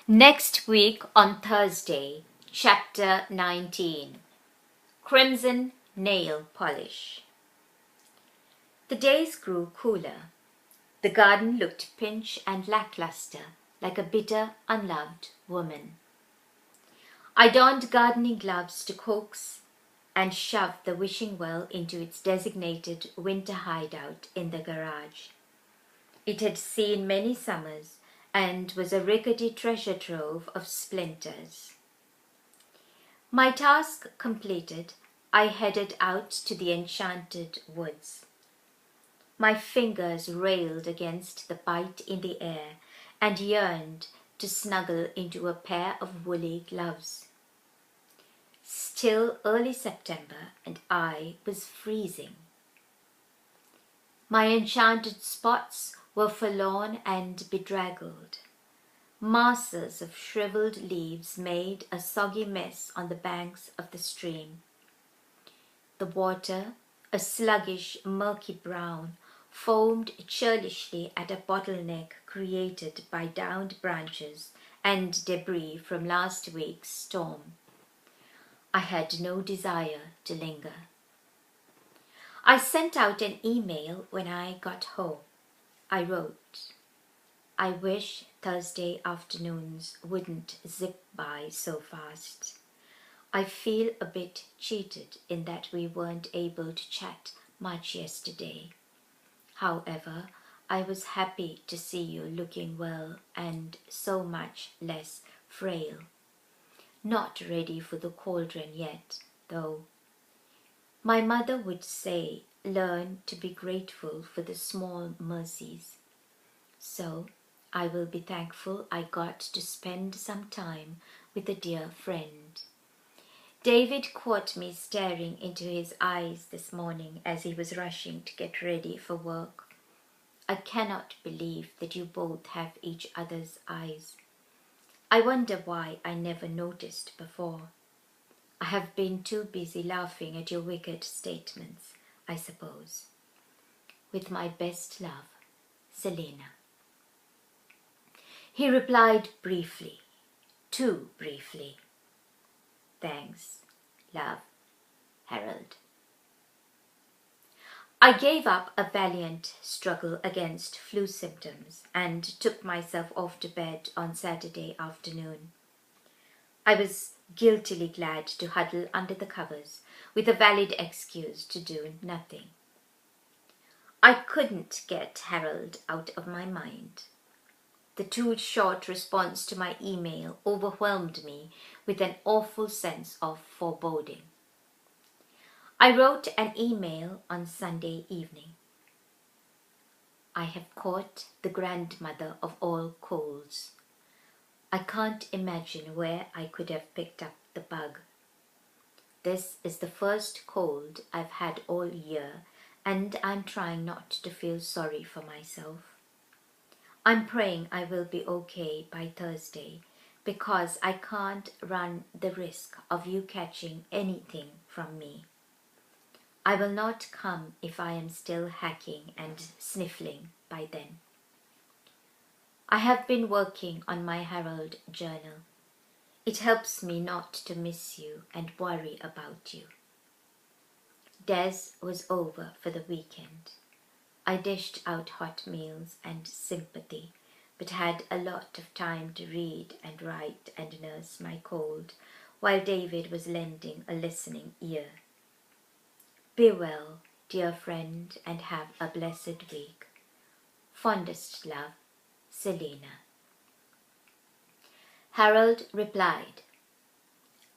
Next week on Thursday, Chapter 19, Crimson Nail Polish. The days grew cooler. The garden looked pinched and lackluster, like a bitter, unloved woman. I donned gardening gloves to coax and shoved the wishing well into its designated winter hideout in the garage. It had seen many summers and was a rickety treasure trove of splinters. My task completed, I headed out to the enchanted woods. My fingers railed against the bite in the air and yearned to snuggle into a pair of woolly gloves. Still early September, and I was freezing. My enchanted spots were forlorn and bedraggled. Masses of shriveled leaves made a soggy mess on the banks of the stream. The water, a sluggish, murky brown, foamed churlishly at a bottleneck created by downed branches and debris from last week's storm. I had no desire to linger. I sent out an email when I got home. I wrote, I wish Thursday afternoons wouldn't zip by so fast. I feel a bit cheated in that we weren't able to chat much yesterday. However, I was happy to see you looking well and so much less frail. Not ready for the cauldron yet, though. My mother would say, learn to be grateful for the small mercies. So, I will be thankful I got to spend some time with a dear friend. David caught me staring into his eyes this morning as he was rushing to get ready for work. I cannot believe that you both have each other's eyes. I wonder why I never noticed before. I have been too busy laughing at your wicked statements, I suppose. With my best love, Selena. He replied briefly, too briefly. Thanks, love, Harold. I gave up a valiant struggle against flu symptoms and took myself off to bed on Saturday afternoon. I was guiltily glad to huddle under the covers with a valid excuse to do nothing. I couldn't get Harold out of my mind. The too short response to my email overwhelmed me with an awful sense of foreboding. I wrote an email on Sunday evening. I have caught the grandmother of all colds. I can't imagine where I could have picked up the bug. This is the first cold I've had all year, and I'm trying not to feel sorry for myself. I'm praying I will be okay by Thursday because I can't run the risk of you catching anything from me. I will not come if I am still hacking and sniffling by then. I have been working on my Harold journal. It helps me not to miss you and worry about you. Des was over for the weekend. I dished out hot meals and sympathy, but had a lot of time to read and write and nurse my cold, while David was lending a listening ear. Be well, dear friend, and have a blessed week. Fondest love, Selena. Harold replied,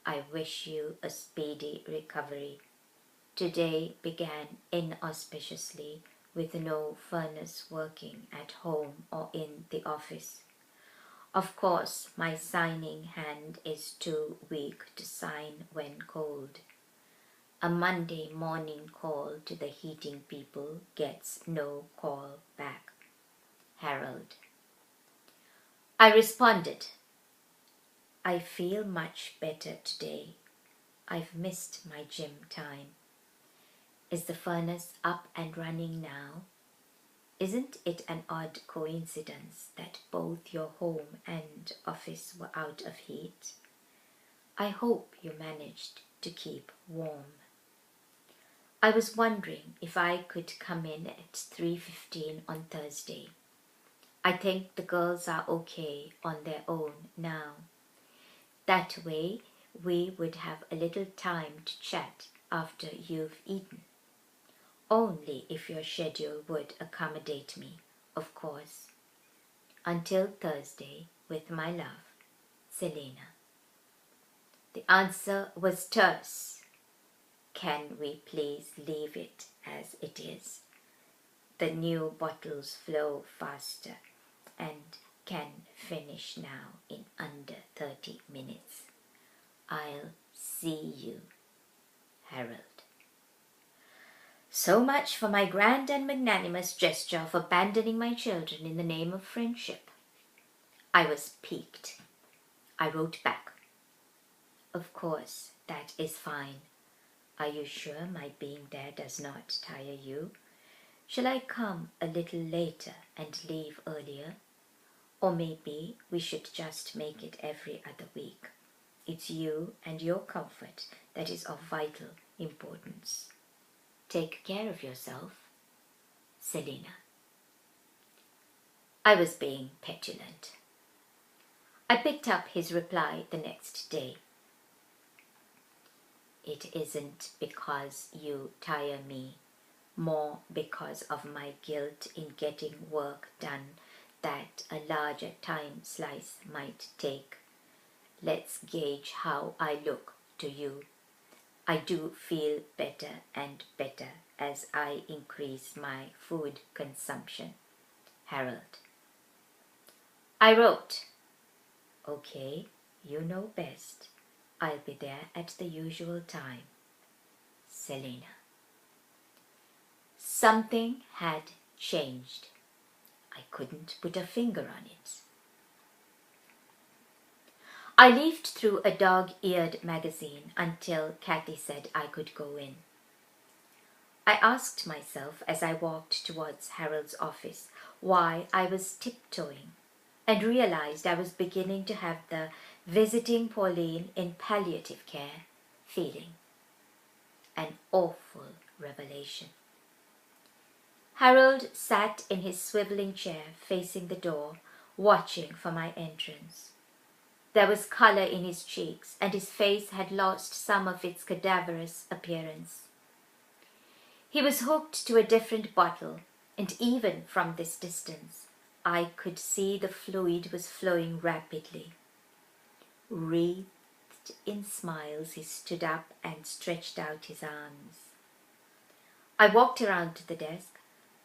I wish you a speedy recovery. Today began inauspiciously with no furnace working at home or in the office. Of course, my signing hand is too weak to sign when cold. A Monday morning call to the heating people gets no call back. Harold. I responded, I feel much better today. I've missed my gym time. Is the furnace up and running now? Isn't it an odd coincidence that both your home and office were out of heat? I hope you managed to keep warm. I was wondering if I could come in at 3:15 on Thursday. I think the girls are okay on their own now. That way we would have a little time to chat after you've eaten. Only if your schedule would accommodate me, of course. Until Thursday, with my love, Selena. The answer was terse. Can we please leave it as it is? The new bottles flow faster and can finish now in under 30 minutes. I'll see you, Harold. So much for my grand and magnanimous gesture of abandoning my children in the name of friendship. I was piqued. I wrote back. Of course, that is fine. Are you sure my being there does not tire you? Shall I come a little later and leave earlier? Or maybe we should just make it every other week. It's you and your comfort that is of vital importance. Take care of yourself, Selena. I was being petulant. I picked up his reply the next day. It isn't because you tire me, more because of my guilt in getting work done that a larger time slice might take. Let's gauge how I look to you. I do feel better and better as I increase my food consumption, Harold. I wrote, okay, you know best. I'll be there at the usual time, Selena. Something had changed. I couldn't put a finger on it. I leafed through a dog-eared magazine until Kathy said I could go in. I asked myself as I walked towards Harold's office why I was tiptoeing, and realized I was beginning to have the visiting Pauline in palliative care feeling. An awful revelation. Harold sat in his swiveling chair facing the door, watching for my entrance. There was colour in his cheeks, and his face had lost some of its cadaverous appearance. He was hooked to a different bottle, and even from this distance, I could see the fluid was flowing rapidly. Wreathed in smiles, he stood up and stretched out his arms. I walked around to the desk,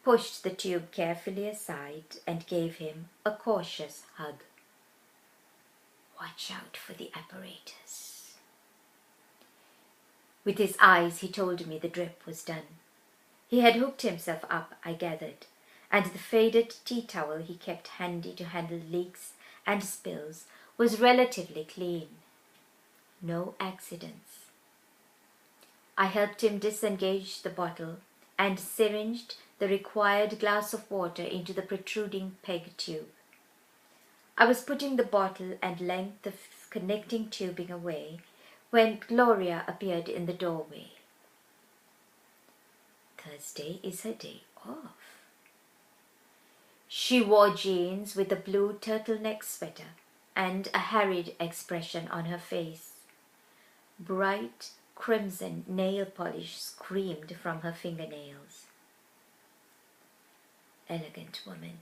pushed the tube carefully aside, and gave him a cautious hug. Watch out for the apparatus. With his eyes, he told me the drip was done. He had hooked himself up, I gathered, and the faded tea towel he kept handy to handle leaks and spills was relatively clean. No accidents. I helped him disengage the bottle and syringed the required glass of water into the protruding peg tube. I was putting the bottle and length of connecting tubing away when Gloria appeared in the doorway. Thursday is her day off. She wore jeans with a blue turtleneck sweater and a harried expression on her face. Bright crimson nail polish screamed from her fingernails. Elegant woman,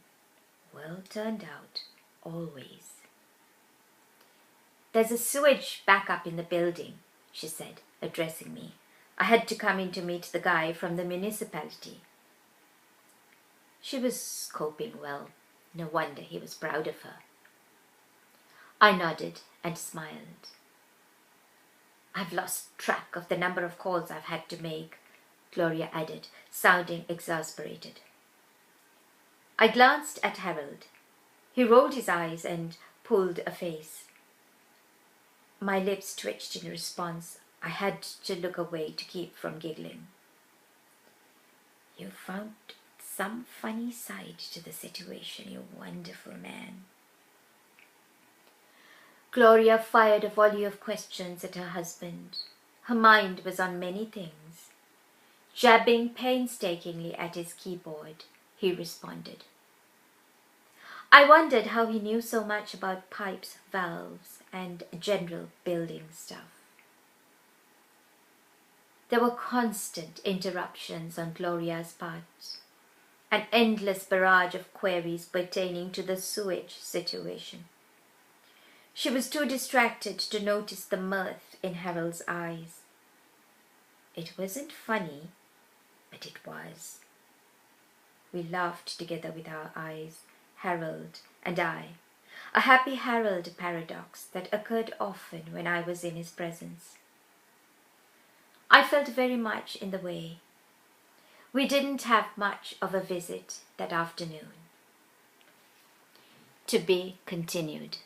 well turned out, always. There's a sewage backup in the building, she said, addressing me. I had to come in to meet the guy from the municipality. She was coping well. No wonder he was proud of her. I nodded and smiled. I've lost track of the number of calls I've had to make, Gloria added, sounding exasperated. I glanced at Harold. He rolled his eyes and pulled a face. My lips twitched in response. I had to look away to keep from giggling. You found some funny side to the situation, you wonderful man. Gloria fired a volley of questions at her husband. Her mind was on many things. Jabbing painstakingly at his keyboard, he responded. I wondered how he knew so much about pipes, valves, and general building stuff. There were constant interruptions on Gloria's part, an endless barrage of queries pertaining to the sewage situation. She was too distracted to notice the mirth in Harold's eyes. It wasn't funny, but it was. We laughed together with our eyes, Harold and I, a happy Harold paradox that occurred often when I was in his presence. I felt very much in the way. We didn't have much of a visit that afternoon. To be continued.